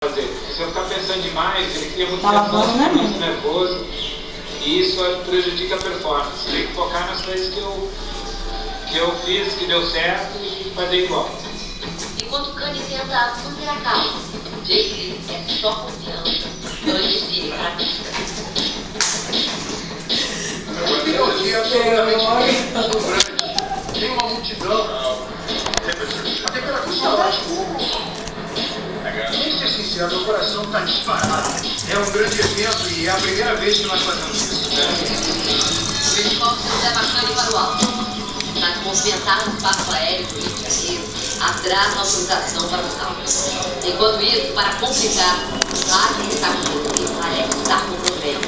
Se eu ficar pensando demais, ele cria muito nervoso e isso prejudica a performance. Tem que focar nas coisas que eu fiz, que deu certo e fazer igual. Enquanto o Kanye tenta manter a calma, Jake é só confiança. Antes de ir para a pista. Aqui é absolutamente muito grande. Tem uma multidão. Até pela costela de fogo. Vamos ser sinceros, meu coração está disparado. É um grande evento e é a primeira vez que nós fazemos isso. O helicóptero leva a Kanye para o alto. Mas movimentar no espaço aéreo do Rio de Janeiro atrasa a autorização para o salto. Enquanto isso, para complicar, Harvey está com medo e parece estar com problema.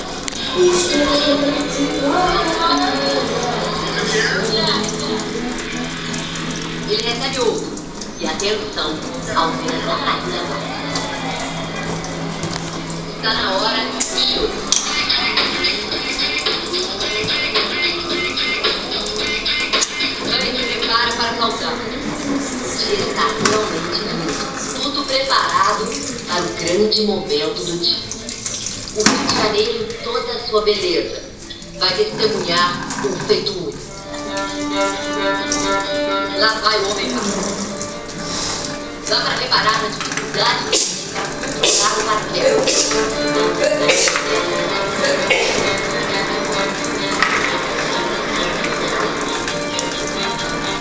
Ele recebe outro e a tensão aumenta ainda mais. Está na hora do show. Kanye se prepara para saltar. O dia está realmente lindo. Tudo preparado para o grande momento do dia. O Rio de Janeiro, em toda a sua beleza, vai testemunhar um feito único. Lá vai o homem rápido. Dá para reparar na dificuldade para controlar o paraquedas.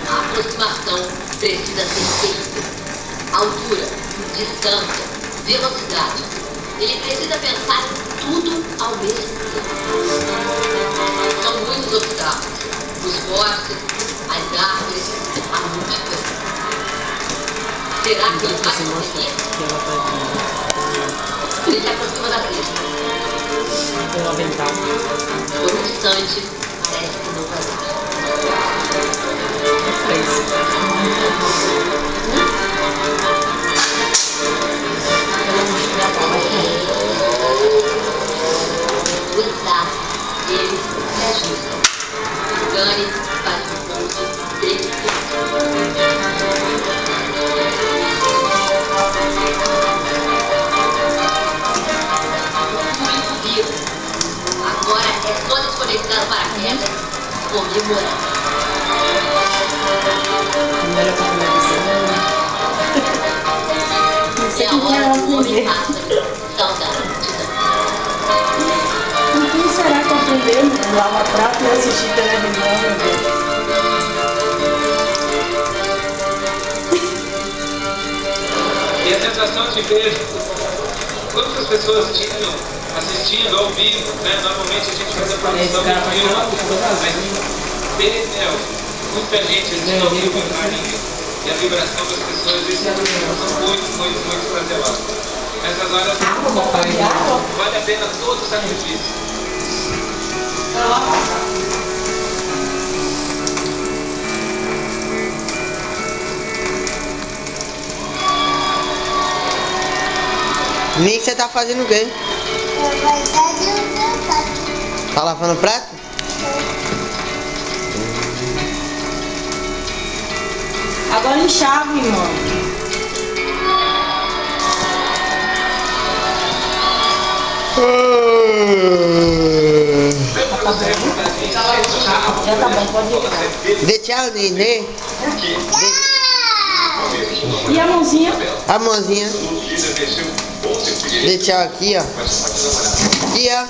A aproximação precisa ser feita. Altura, distância, velocidade. Ele precisa pensar em tudo ao mesmo tempo. São muitos obstáculos. Os postes, as árvores, a música. Será que ele vai conseguir? Ele se aproxima da pista. Por um instante, parece que não vai dar. Eles se ajustam. O Kanye faz um ponto delicioso. O público vibra. Agora é só desconectar o paraquedas e comemorar. É a hora que o homem passa saudar a multidão. Quem será que aprendeu a lavar prato e assistir televisão, meu Deus? E a sensação de ver quantas pessoas tinham assistindo ao vivo, né? Normalmente a gente faz a produção do filme, mas ter muita gente assistindo ao vivo e a vibração das pessoas, isso é uma sensação muito prazerosa. Nessas horas vale a pena todo o sacrifício. Nick, você tá fazendo o quê? Tá lavando prato? Agora enxave, irmão. Já tá bom, pode ir. Dê tchau, Nenê. E a mãozinha? A mãozinha. Dê tchau aqui, ó. Aqui, ó.